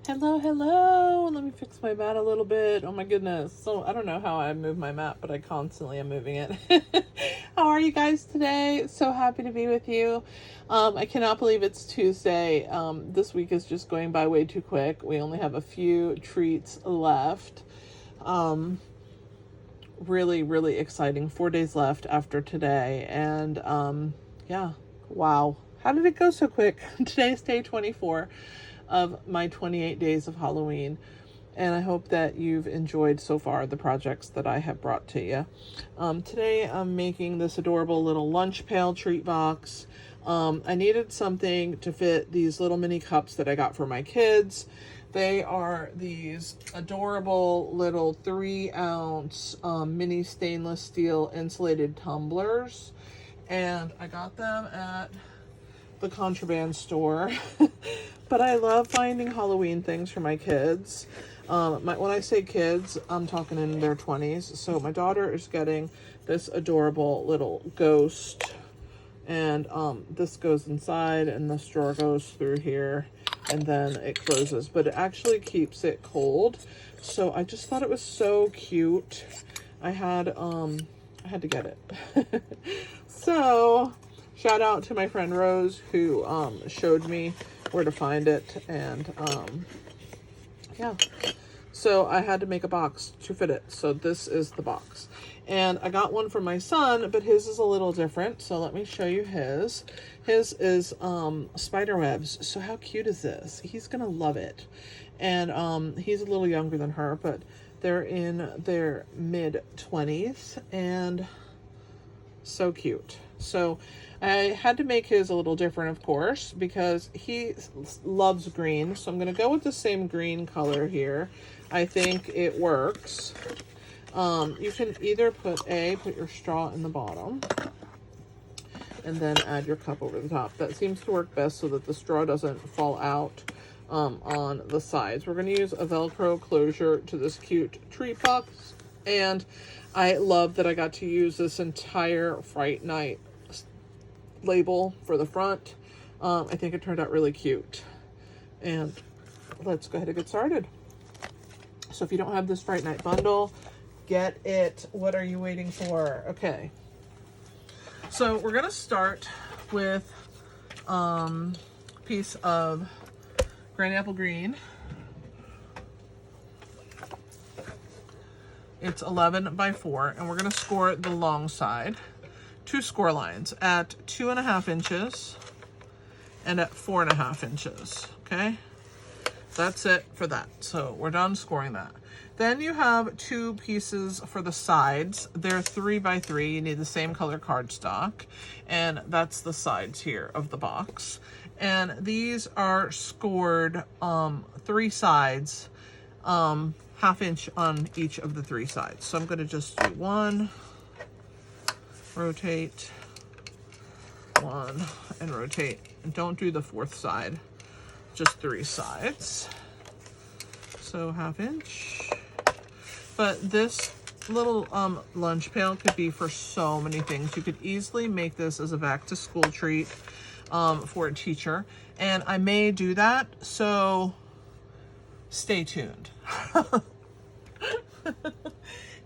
Hello, hello. Let me fix my mat a little bit. Oh my goodness. So I don't know how I move my mat, but I constantly am moving it. How are you guys today? So happy to be with you. I cannot believe it's Tuesday. This week is just going by way too quick. We only have a few treats left. Really, really exciting. 4 days left after today. And yeah, wow. How did it go so quick? Today's day 24 of my 28 days of Halloween. And I hope that you've enjoyed so far the projects that I have brought to you. Today I'm making this adorable little lunch pail treat box. I needed something to fit these little mini cups that I got for my kids. They are these adorable little 3-ounce mini stainless steel insulated tumblers. And I got them at the contraband store. But I love finding Halloween things for my kids. When I say kids, I'm talking in their 20s. So my daughter is getting this adorable little ghost. And this goes inside and the straw goes through here. And then it closes. But it actually keeps it cold. So I just thought it was so cute. I had to get it. So shout out to my friend Rose who showed me where to find it, and yeah, so I had to make a box to fit it. So this is the box, and I got one for my son, but his is a little different, so let me show you his. His is spider webs. So how cute is this? He's gonna love it. And he's a little younger than her, but they're in their mid-20s, and so cute. So I had to make his a little different, of course, because he loves green. So I'm going to go with the same green color here. I think it works. You can either put your straw in the bottom and then add your cup over the top. That seems to work best so that the straw doesn't fall out on the sides. We're going to use a Velcro closure to this cute treat box. And I love that I got to use this entire Fright Night label for the front. I think it turned out really cute. And let's go ahead and get started. So if you don't have this Fright Night Bundle, get it. What are you waiting for? Okay. So we're going to start with a piece of Granny Apple Green. It's 11 by 4, and we're going to score the long side. 2 score lines at 2.5 inches and at 4.5 inches. Okay, that's it for that. So we're done scoring that. Then you have 2 pieces for the sides. They're 3 by 3. You need the same color cardstock, and that's the sides here of the box. And these are scored 3 sides, 1/2 inch on each of the 3 sides. So I'm going to just do 1, rotate, 1, and rotate. And don't do the 4th side, just 3 sides. So 1/2 inch. But this little lunch pail could be for so many things. You could easily make this as a back to school treat for a teacher. And I may do that, so stay tuned.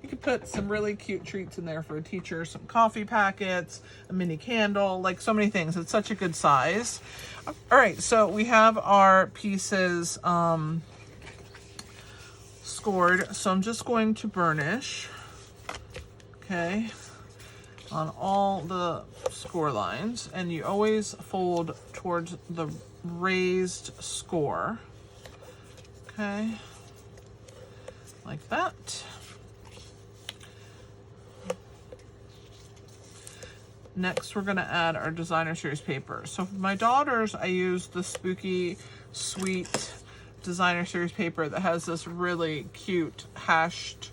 You could put some really cute treats in there for a teacher, some coffee packets, a mini candle, like so many things. It's such a good size. All right, so we have our pieces scored. So I'm just going to burnish, okay, on all the score lines. And you always fold towards the raised score, okay, like that. Next, we're going to add our designer series paper. So for my daughters, I used the Spooky Sweet designer series paper that has this really cute hashed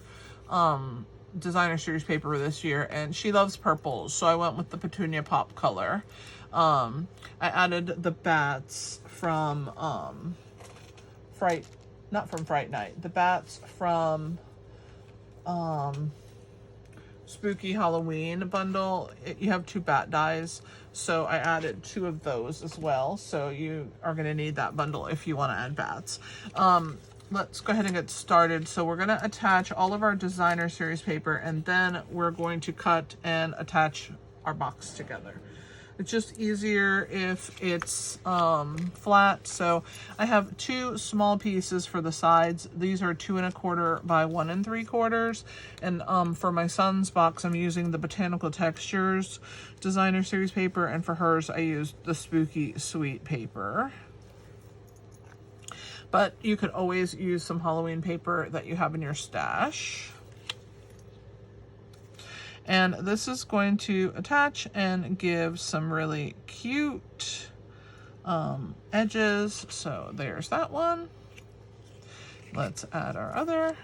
designer series paper this year, and she loves purples, so I went with the Petunia Pop color. I added the bats from Fright Night, the bats from spooky Halloween bundle, you have 2 bat dies. So I added 2 of those as well. So you are going to need that bundle if you want to add bats. Let's go ahead and get started. So we're going to attach all of our designer series paper, and then we're going to cut and attach our box together. It's just easier if it's flat. So I have 2 small pieces for the sides. These are 2 1/4 by 1 3/4. And for my son's box, I'm using the Botanical Textures designer series paper, and for hers, I used the Spooky Sweet paper. But you could always use some Halloween paper that you have in your stash. And this is going to attach and give some really cute edges. So there's that one. Let's add our other.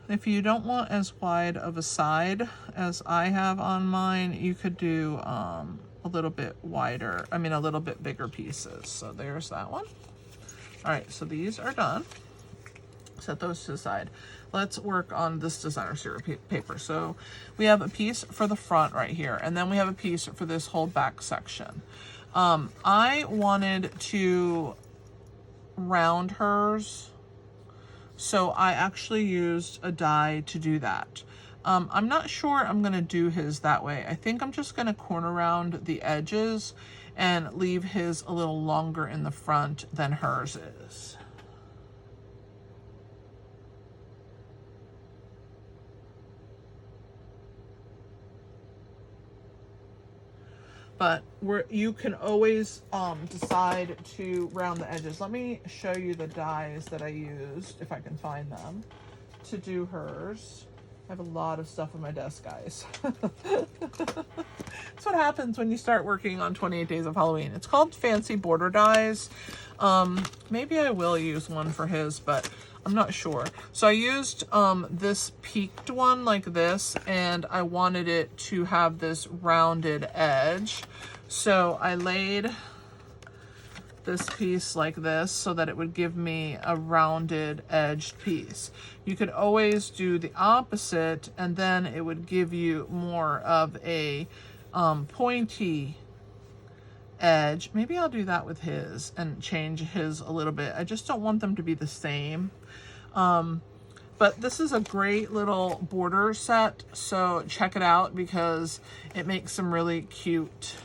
If you don't want as wide of a side as I have on mine, you could do a little bit wider, a little bit bigger pieces. So there's that one. All right, so these are done. Set those to the side. Let's work on this designer series paper. So we have a piece for the front right here, and then we have a piece for this whole back section. I wanted to round hers, so I actually used a die to do that. I'm not sure I'm going to do his that way. I think I'm just going to corner round the edges and leave his a little longer in the front than hers is. But you can always decide to round the edges. Let me show you the dies that I used, if I can find them, to do hers. I have a lot of stuff on my desk, guys. That's what happens when you start working on 28 Days of Halloween. It's called Fancy Border Dies. Maybe I will use one for his, but I'm not sure. So I used this peaked one like this, and I wanted it to have this rounded edge. So I laid this piece like this so that it would give me a rounded edged piece. You could always do the opposite, and then it would give you more of a pointy edge. Maybe I'll do that with his and change his a little bit. I just don't want them to be the same. But this is a great little border set, so check it out because it makes some really cute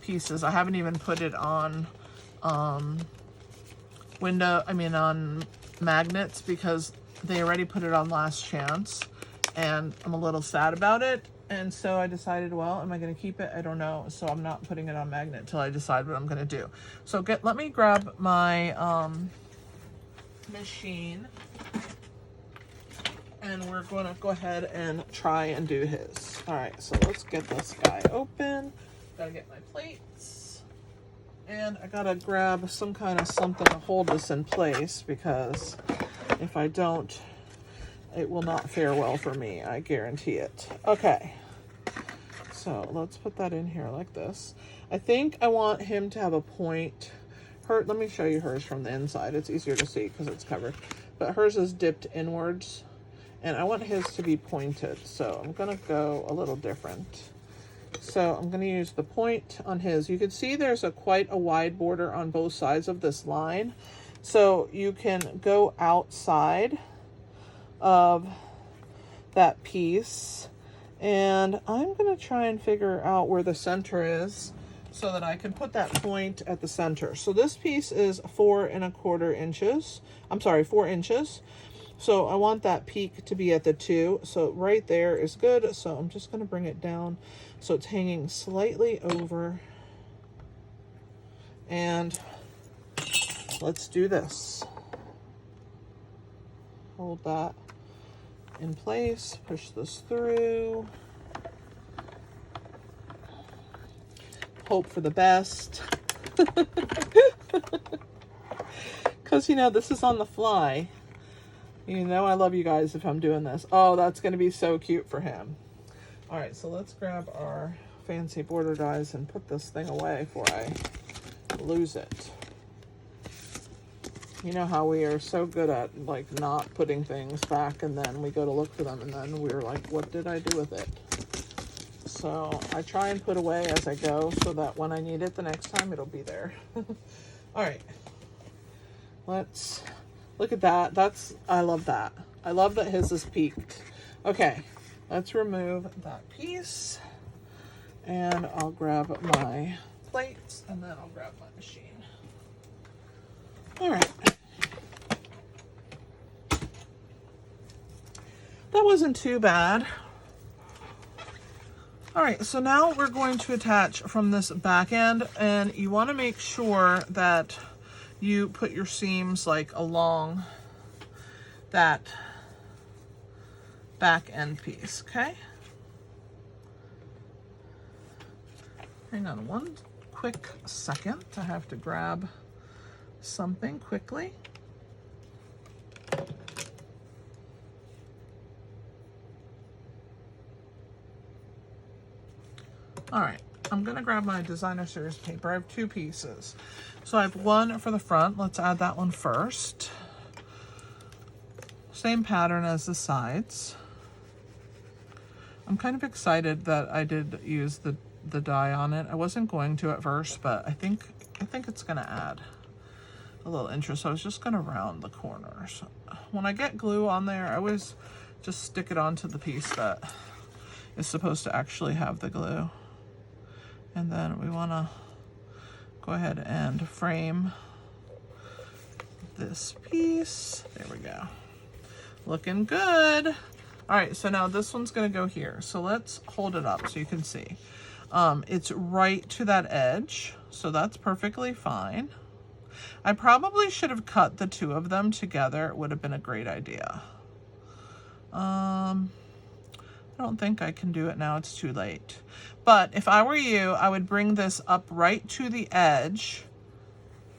pieces. I haven't even put it on on magnets because they already put it on last chance, and I'm a little sad about it. And so I decided, well, am I going to keep it? I don't know. So I'm not putting it on magnet until I decide what I'm going to do. So let me grab my machine, and we're going to go ahead and try and do his. All right, so let's get this guy open. Got to get my plates, and I got to grab some kind of something to hold this in place, because if I don't, it will not fare well for me. I guarantee it. Okay. So let's put that in here like this. I think I want him to have a point. Let me show you hers from the inside. It's easier to see because it's covered. But hers is dipped inwards, and I want his to be pointed. So I'm going to go a little different. So I'm going to use the point on his. You can see there's quite a wide border on both sides of this line. So you can go outside of that piece, and I'm going to try and figure out where the center is so that I can put that point at the center. So this piece is 4 1/4 inches. I'm sorry, 4 inches. So I want that peak to be at the 2. So right there is good. So I'm just going to bring it down so it's hanging slightly over. And let's do this. Hold that in place, push this through, hope for the best, because this is on the fly. I love you guys if I'm doing this. Oh, that's going to be so cute for him. All right, so let's grab our fancy border dies and put this thing away before I lose it. You know how we are so good at like not putting things back, and then we go to look for them and then we're like, what did I do with it? So I try and put away as I go so that when I need it the next time, it'll be there. All right, let's look at that. I love that. I love that his is peaked. Okay, let's remove that piece, and I'll grab my plates, and then I'll grab my machine. All right. That wasn't too bad. All right, so now we're going to attach from this back end, and you want to make sure that you put your seams like along that back end piece, okay? Hang on one quick second. I have to grab something quickly. All right, I'm gonna grab my designer series paper. I have two pieces. So I have one for the front. Let's add that one first. Same pattern as the sides. I'm kind of excited that I did use the die on it. I wasn't going to at first, but I think it's gonna add a little interest. So I was just gonna round the corners. When I get glue on there, I always just stick it onto the piece that is supposed to actually have the glue. And then we wanna go ahead and frame this piece. There we go. Looking good. All right, so now this one's gonna go here. So let's hold it up so you can see. It's right to that edge, so that's perfectly fine. I probably should have cut the two of them together. It would have been a great idea. I don't think I can do it now, it's too late. But if I were you, I would bring this up right to the edge.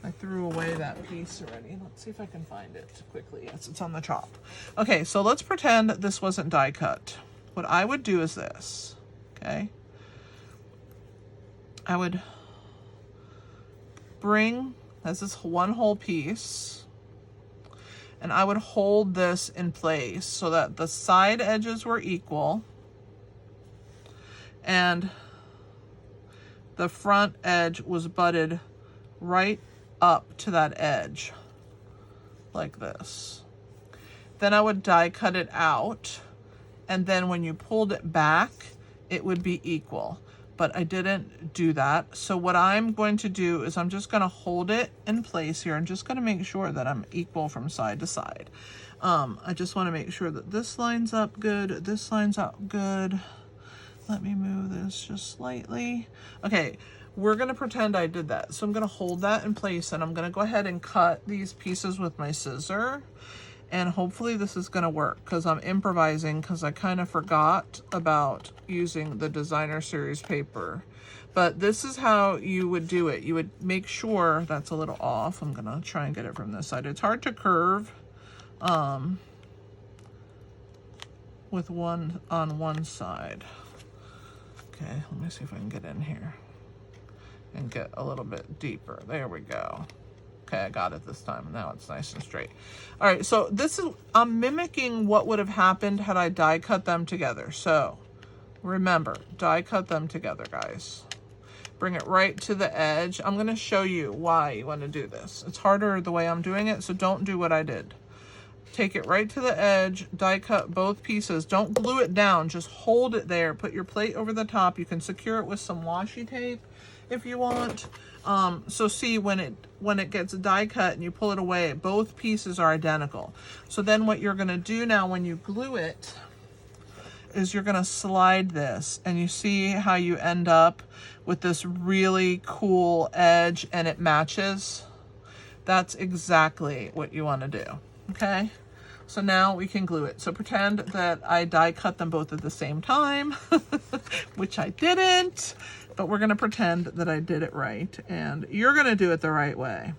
I threw away that piece already. Let's see if I can find it quickly. Yes, it's on the top. Okay, so let's pretend this wasn't die cut. What I would do is this, okay? I would bring, as this one whole piece, and I would hold this in place so that the side edges were equal and the front edge was butted right up to that edge like this. Then I would die cut it out, and then when you pulled it back, it would be equal. But I didn't do that. So what I'm going to do is I'm just going to hold it in place here. I'm just going to make sure that I'm equal from side to side. I just want to make sure that this lines up good, this lines up good. Let me move this just slightly. Okay, we're going to pretend I did that. So I'm going to hold that in place, and I'm going to go ahead and cut these pieces with my scissor. And hopefully this is going to work, because I'm improvising, because I kind of forgot about using the designer series paper. But this is how you would do it. You would make sure that's a little off. I'm going to try and get it from this side. It's hard to curve with one on one side. Okay, let me see if I can get in here and get a little bit deeper. There we go. Okay, I got it this time. Now it's nice and straight. All right, so this is, I'm mimicking what would have happened had I die cut them together. So remember, die cut them together, guys. Bring it right to the edge. I'm gonna show you why you wanna do this. It's harder the way I'm doing it, so don't do what I did. Take it right to the edge, die cut both pieces. Don't glue it down, just hold it there. Put your plate over the top. You can secure it with some washi tape if you want. So see, when it gets die cut and you pull it away, both pieces are identical. So then what you're gonna do now when you glue it is you're gonna slide this, and you see how you end up with this really cool edge and it matches. That's exactly what you wanna do, okay? So now we can glue it. So pretend that I die cut them both at the same time, which I didn't, but we're gonna pretend that I did it right, and you're gonna do it the right way.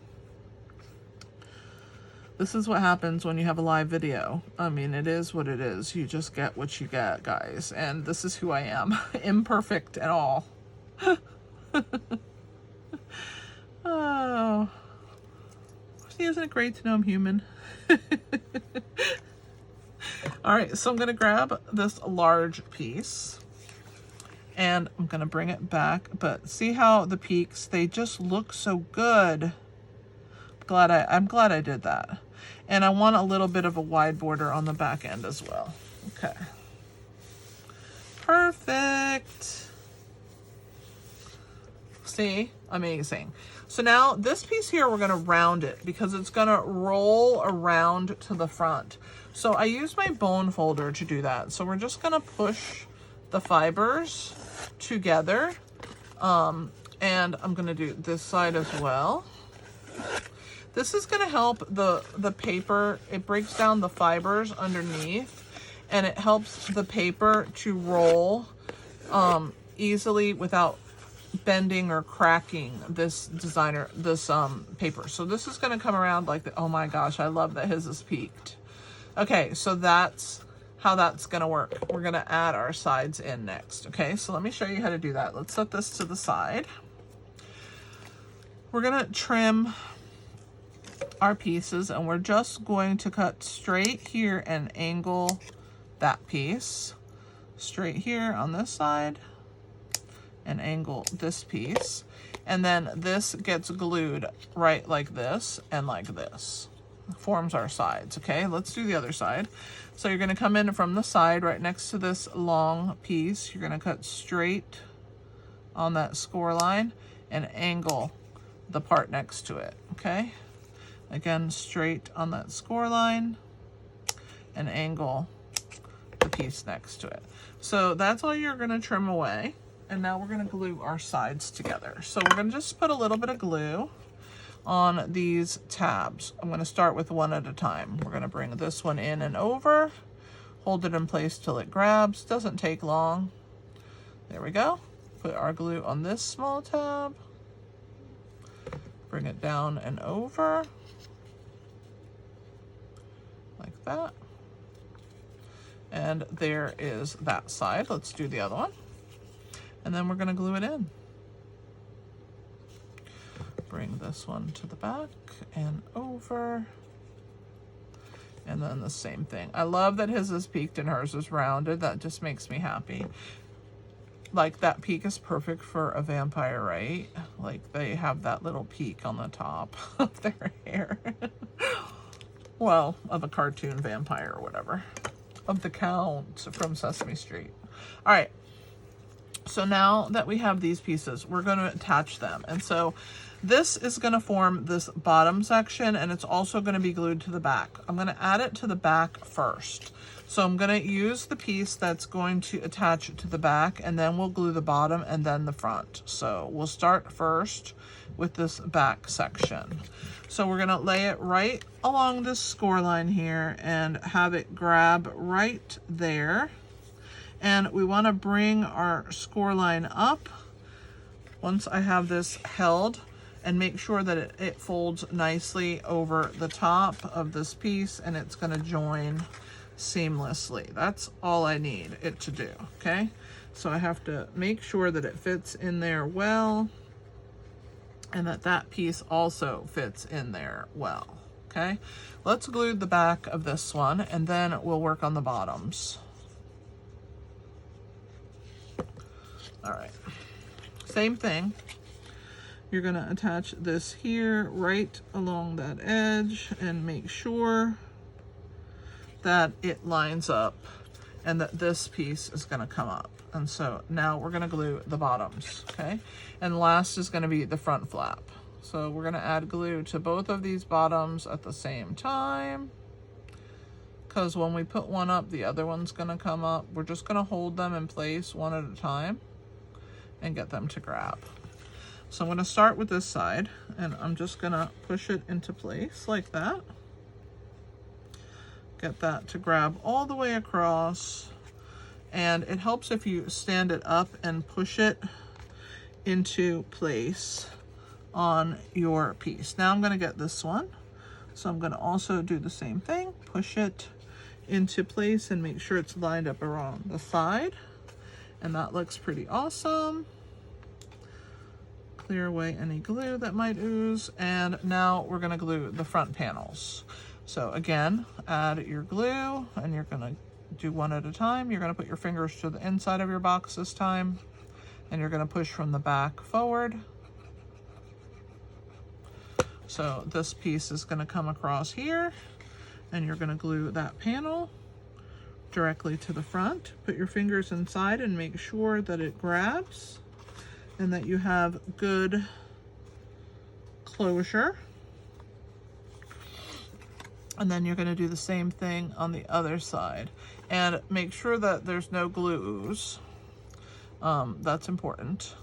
This is what happens when you have a live video. I mean, it is what it is. You just get what you get, guys. And this is who I am. Imperfect and all. Oh. See, isn't it great to know I'm human? All right, so I'm going to grab this large piece. And I'm going to bring it back. But see how the peaks, they just look so good. I'm glad I did that. And I want a little bit of a wide border on the back end as well. Okay. Perfect. See? Amazing. So now this piece here, we're going to round it because it's going to roll around to the front. So I use my bone folder to do that. So we're just going to push the fibers together. And I'm going to do this side as well. This is going to help the paper. It breaks down the fibers underneath and it helps the paper to roll easily without bending or cracking this paper. So this is going to come around like oh my gosh, I love that his is peaked. Okay, so that's how that's going to work. We're going to add our sides in next. Okay, so let me show you how to do that. Let's set this to the side. We're going to trim our pieces and we're just going to cut straight here and angle that piece straight here on this side and angle this piece, and then this gets glued right like this and like this. Forms our sides. Okay, let's do the other side. So you're going to come in from the side right next to this long piece. You're going to cut straight on that score line and angle the part next to it. Okay, again, straight on that score line and angle the piece next to it. So that's all you're going to trim away. And now we're going to glue our sides together. So we're going to just put a little bit of glue on these tabs. I'm going to start with one at a time. We're going to bring this one in and over, hold it in place till it grabs. Doesn't take long. There we go. Put our glue on this small tab. Bring it down and over like that. And there is that side. Let's do the other one. And then we're going to glue it in. Bring this one to the back and over. And then the same thing. I love that his is peaked and hers is rounded. That just makes me happy. Like, that peak is perfect for a vampire, right? Like, they have that little peak on the top of their hair. Well, of a cartoon vampire or whatever. Of the Count from Sesame Street. All right. So now that we have these pieces, we're going to attach them. And so this is going to form this bottom section, and it's also going to be glued to the back. I'm going to add it to the back first. So I'm going to use the piece that's going to attach it to the back, and then we'll glue the bottom and then the front. So we'll start first with this back section. So we're going to lay it right along this score line here and have it grab right there. And we want to bring our score line up once I have this held, and make sure that it folds nicely over the top of this piece and it's going to join seamlessly. That's all I need it to do. Okay, so I have to make sure that it fits in there well and that that piece also fits in there well. Okay, let's glue the back of this one and then we'll work on the bottoms. All right, same thing. You're going to attach this here right along that edge and make sure that it lines up and that this piece is going to come up. And so now we're going to glue the bottoms, okay? And last is going to be the front flap. So we're going to add glue to both of these bottoms at the same time, because when we put one up, the other one's going to come up. We're just going to hold them in place one at a time and get them to grab. So I'm going to start with this side and I'm just going to push it into place like that. Get that to grab all the way across, and it helps if you stand it up and push it into place on your piece. Now I'm going to get this one, So I'm going to also do the same thing, push it into place and make sure it's lined up around the side. And that looks pretty awesome. Clear away any glue that might ooze. And now we're going to glue the front panels. So again, add your glue, and you're going to do one at a time. You're going to put your fingers to the inside of your box this time, and you're going to push from the back forward. So this piece is going to come across here, and you're going to glue that panel directly to the front. Put your fingers inside and make sure that it grabs and that you have good closure. And then you're going to do the same thing on the other side, and make sure that there's no glue ooze. That's important.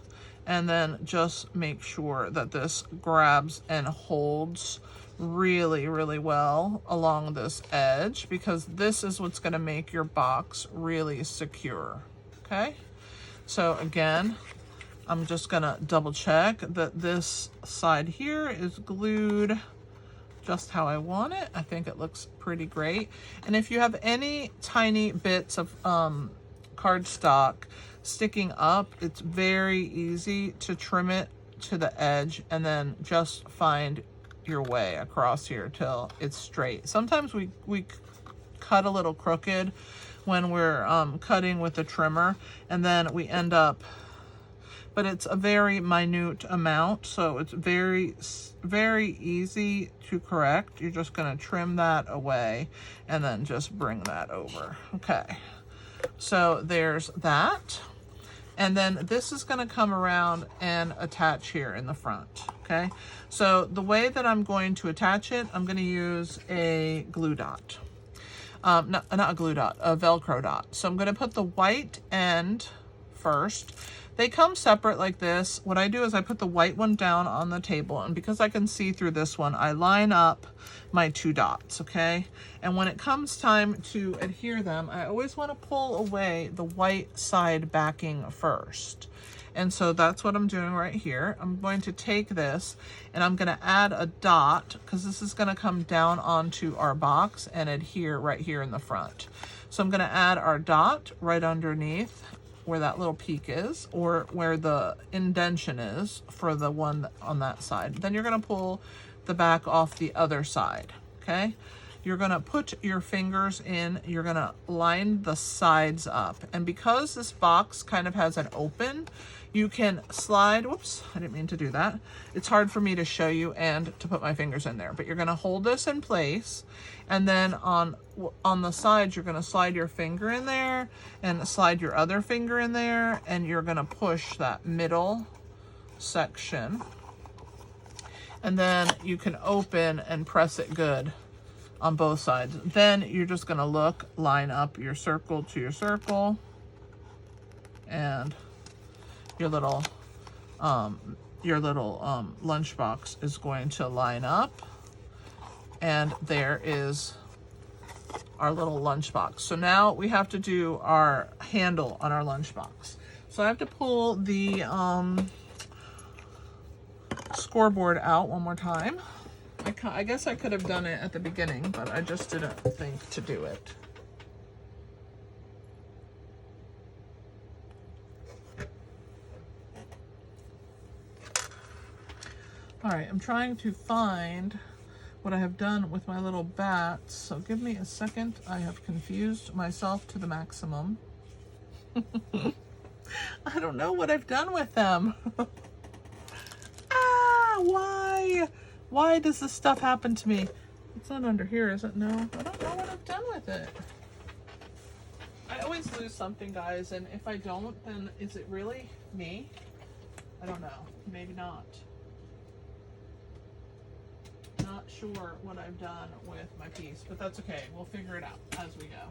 And then just make sure that this grabs and holds really, really well along this edge, because this is what's going to make your box really secure. Okay, so again, I'm just going to double check that this side here is glued just how I want it. I think it looks pretty great. And if you have any tiny bits of cardstock sticking up, it's very easy to trim it to the edge and then just find your way across here till it's straight. Sometimes we cut a little crooked when we're cutting with the trimmer, and then we end up, but it's a very minute amount, so it's very, very easy to correct. You're just going to trim that away and then just bring that over. Okay, so there's that. And then this is going to come around and attach here in the front. Okay, so the way that I'm going to attach it, I'm going to use a glue dot. Not a glue dot, a Velcro dot. So I'm going to put the white end first. They come separate like this. What I do is I put the white one down on the table, and because I can see through this one, I line up my two dots, okay? And when it comes time to adhere them, I always want to pull away the white side backing first. And so that's what I'm doing right here. I'm going to take this and I'm going to add a dot, because this is going to come down onto our box and adhere right here in the front. So I'm going to add our dot right underneath where that little peak is, or where the indentation is for the one on that side. Then you're going to pull the back off the other side. Okay, you're going to put your fingers in, you're going to line the sides up, and because this box kind of has an open, you can slide, whoops, I didn't mean to do that. It's hard for me to show you and to put my fingers in there, but you're going to hold this in place, and then on the sides, you're going to slide your finger in there and slide your other finger in there, and you're going to push that middle section, and then you can open and press it good on both sides. Then you're just going to line up your circle to your circle, and your little lunchbox is going to line up, and there is our little lunchbox. So now we have to do our handle on our lunchbox. So I have to pull the scoreboard out one more time. I guess I could have done it at the beginning, but I just didn't think to do it. All right, I'm trying to find what I have done with my little bats, so give me a second. I have confused myself to the maximum. I don't know what I've done with them. Why? Why does this stuff happen to me? It's not under here, is it? No, I don't know what I've done with it. I always lose something, guys, and if I don't, then is it really me? I don't know. Maybe not. Not sure what I've done with my piece, but that's okay. We'll figure it out as we go.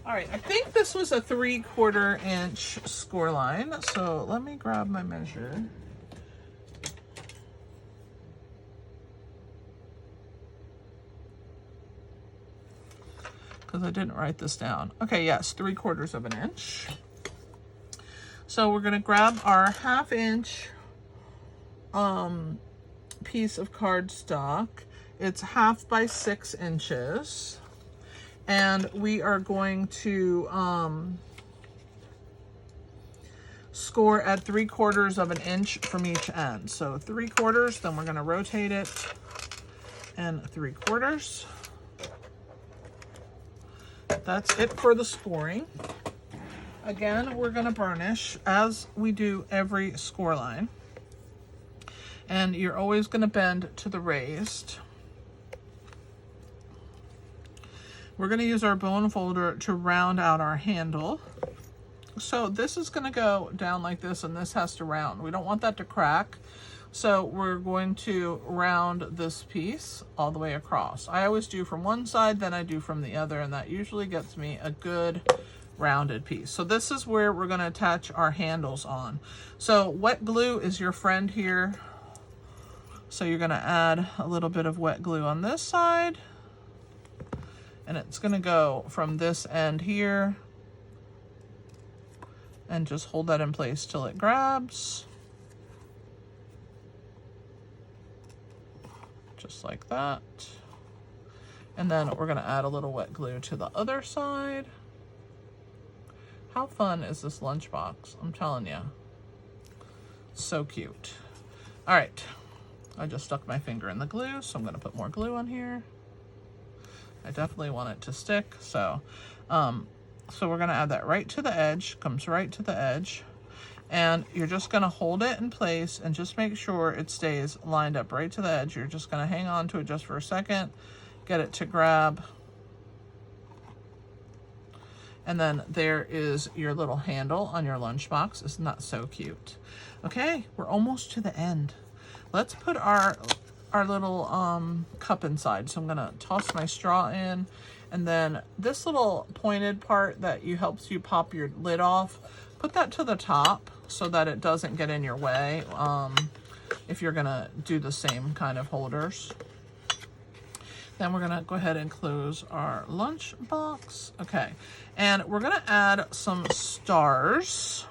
All right, I think this was a 3/4 inch score line. So let me grab my measure. Because I didn't write this down. Okay, yes, 3/4 inch. So we're gonna grab our 1/2 inch piece of cardstock, It's 1/2 by 6 inches. And we are going to score at 3/4 of an inch from each end. So 3/4, then we're going to rotate it, and 3/4. That's it for the scoring. Again, we're going to burnish as we do every score line. And you're always going to bend to the raised. We're going to use our bone folder to round out our handle. So this is going to go down like this, and this has to round. We don't want that to crack. So we're going to round this piece all the way across. I always do from one side, then I do from the other, and that usually gets me a good rounded piece. So this is where we're going to attach our handles on. So wet glue is your friend here. So you're going to add a little bit of wet glue on this side, and it's going to go from this end here, and just hold that in place till it grabs. Just like that. And then we're going to add a little wet glue to the other side. How fun is this lunchbox? I'm telling you. So cute. All right. I just stuck my finger in the glue, so I'm going to put more glue on here. I definitely want it to stick. So we're going to add that right to the edge, comes right to the edge. And you're just going to hold it in place and just make sure it stays lined up right to the edge. You're just going to hang on to it just for a second, get it to grab. And then there is your little handle on your lunchbox. Isn't that so cute? Okay, we're almost to the end. Let's put our little cup inside. So I'm going to toss my straw in. And then this little pointed part that helps you pop your lid off, put that to the top so that it doesn't get in your way if you're gonna do the same kind of holders. Then we're gonna go ahead and close our lunch box. Okay, and we're gonna add some stars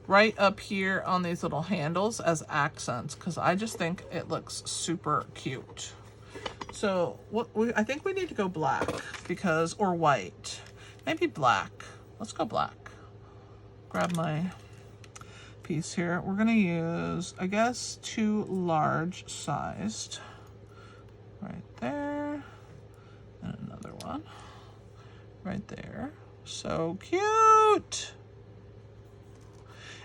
right up here on these little handles as accents, because I just think it looks super cute. So I think we need to go black or white, maybe black. Let's go black. Grab my piece here. We're gonna use, I guess, 2 large sized right there, and another one right there. So cute.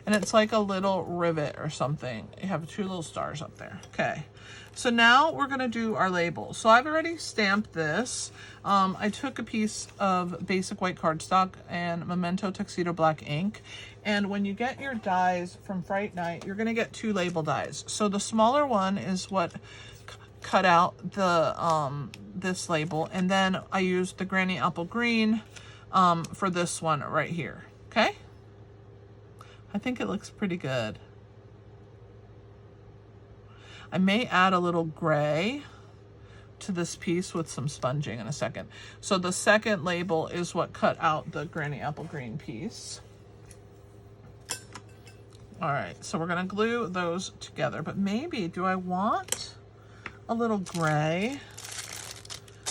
And it's like a little rivet or something. You have 2 little stars up there. Okay. So now we're going to do our label. So I've already stamped this. I took a piece of basic white cardstock and Memento Tuxedo black ink. And when you get your dies from Fright Night, you're going to get 2 label dies. So the smaller one is what cut out the this label. And then I used the Granny Apple Green for this one right here. Okay? I think it looks pretty good. I may add a little gray to this piece with some sponging in a second. So the second label is what cut out the Granny Apple Green piece. All right, so we're gonna glue those together, but maybe, do I want a little gray?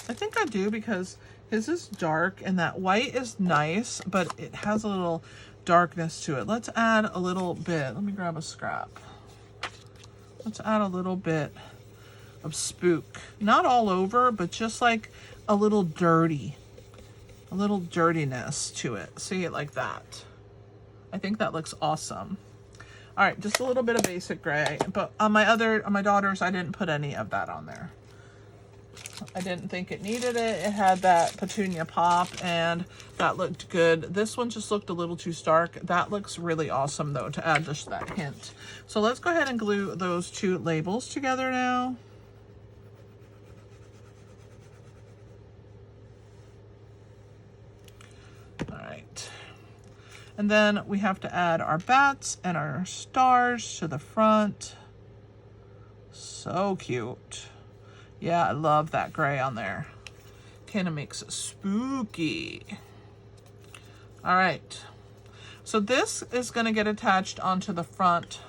I think I do, because his is dark and that white is nice, but it has a little darkness to it. Let's add a little bit. Let me grab a scrap. Let's add a little bit of spook. Not all over, but just like a little dirty. A little dirtiness to it. See it like that. I think that looks awesome. All right, just a little bit of basic gray. But on my daughters, I didn't put any of that on there. I didn't think it needed it. It had that petunia pop, and that looked good. This one just looked a little too stark. That looks really awesome, though, to add just that hint. So let's go ahead and glue those 2 labels together now. All right. And then we have to add our bats and our stars to the front. So cute. Yeah, I love that gray on there. Kind of makes it spooky. All right. So this is going to get attached onto the front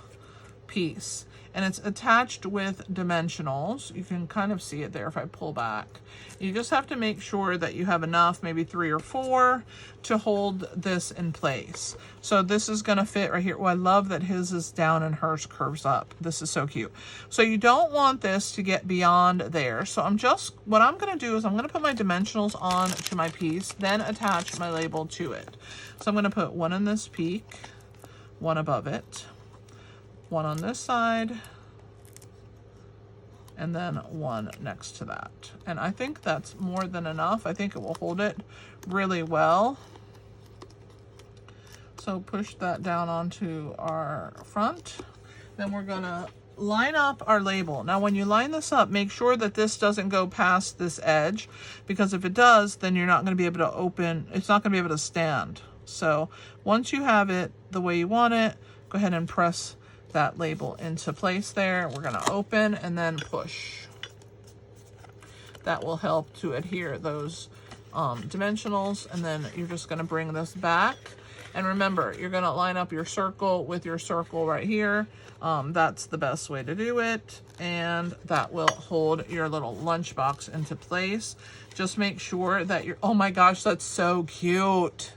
piece. and it's attached with dimensionals. You can kind of see it there if I pull back. You just have to make sure that you have enough, maybe 3 or 4, to hold this in place. So this is going to fit right here. Oh, I love that his is down and hers curves up. This is so cute. So you don't want this to get beyond there. So what I'm going to do is I'm going to put my dimensionals on to my piece, then attach my label to it. So I'm going to put one in this peak, one above it, one on this side, and then one next to that. And I think that's more than enough. I think it will hold it really well. So push that down onto our front. Then we're gonna line up our label. Now when you line this up, make sure that this doesn't go past this edge, because if it does, then you're not gonna be able to open, it's not gonna be able to stand. So once you have it the way you want it, go ahead and press that label into place there. We're gonna open and then push. That will help to adhere those dimensionals, and then you're just gonna bring this back. And remember, you're gonna line up your circle with your circle right here. That's the best way to do it, and that will hold your little lunchbox into place. Just make sure that you're, oh my gosh, that's so cute.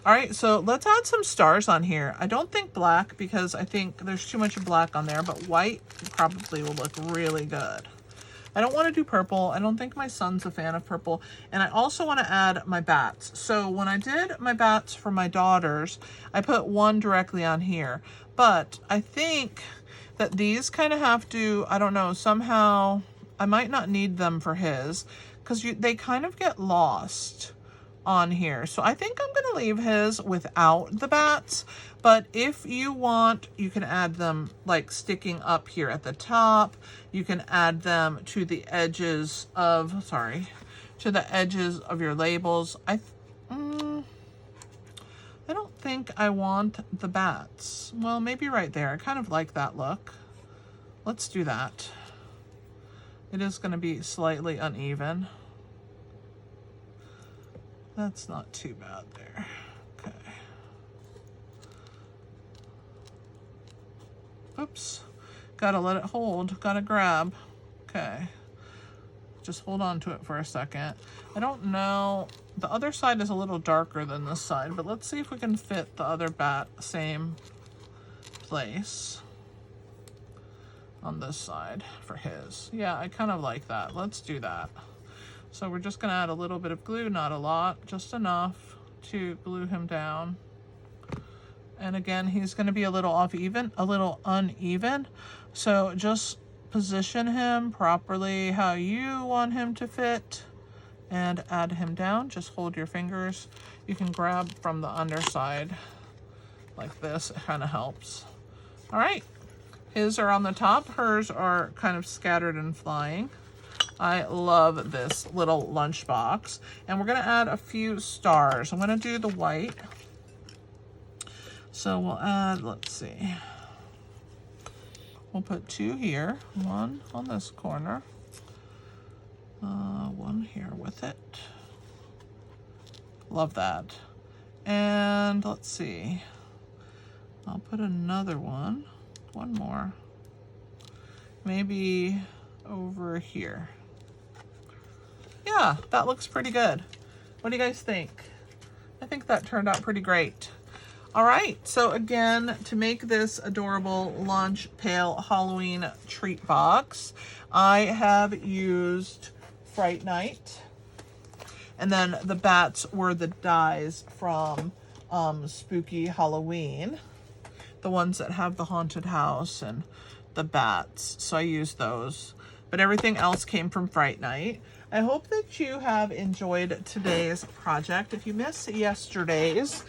All right, so let's add some stars on here. I don't think black, because I think there's too much black on there, but white probably will look really good. I don't want to do purple. I don't think my son's a fan of purple. And I also want to add my bats. So when I did my bats for my daughters, I put one directly on here. But I think that these kind of have to, I don't know, somehow, I might not need them for his, because they kind of get lost on here. So I think I'm going to leave his without the bats, but if you want, you can add them like sticking up here at the top. You can add them to the edges of, to the edges of your labels. I don't think I want the bats. Well, maybe right there. I kind of like that look. Let's do that. It is going to be slightly uneven. That's not too bad there. Okay. Oops. Gotta let it hold. Gotta grab. Okay. Just hold on to it for a second. I don't know. The other side is a little darker than this side, but let's see if we can fit the other bat same place on this side for his. Yeah, I kind of like that. Let's do that. So we're just going to add a little bit of glue, not a lot, just enough to glue him down. And again, he's going to be a little uneven. So just position him properly how you want him to fit and add him down. Just hold your fingers. You can grab from the underside like this. It kind of helps. All right. His are on the top. Hers are kind of scattered and flying. I love this little lunchbox. And we're going to add a few stars. I'm going to do the white. So we'll add, let's see. We'll put 2 here. 1 on this corner. 1 here with it. Love that. And let's see. I'll put another one. 1 more. Maybe over here. Yeah, that looks pretty good. What do you guys think? I think that turned out pretty great. All right, so again, to make this adorable lunch pail Halloween treat box, I have used Fright Night, and then the bats were the dies from Spooky Halloween, the ones that have the haunted house and the bats, so I used those. But everything else came from Fright Night. I hope that you have enjoyed today's project. If you missed yesterday's,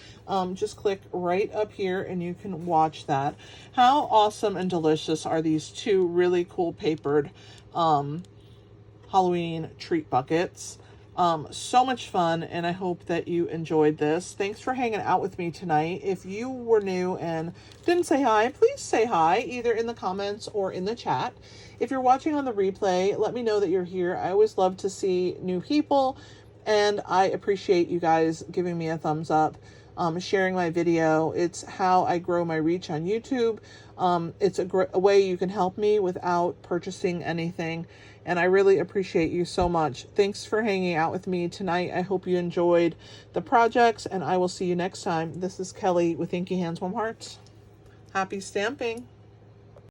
just click right up here and you can watch that. How awesome and delicious are these 2 really cool papered Halloween treat buckets. So much fun, and I hope that you enjoyed this. Thanks for hanging out with me tonight. If you were new and didn't say hi, please say hi, either in the comments or in the chat. If you're watching on the replay, let me know that you're here. I always love to see new people, and I appreciate you guys giving me a thumbs up, sharing my video. It's how I grow my reach on YouTube. It's a way you can help me without purchasing anything, and I really appreciate you so much. Thanks for hanging out with me tonight. I hope you enjoyed the projects, and I will see you next time. This is Kelly with Inky Hands, Warm Hearts. Happy stamping!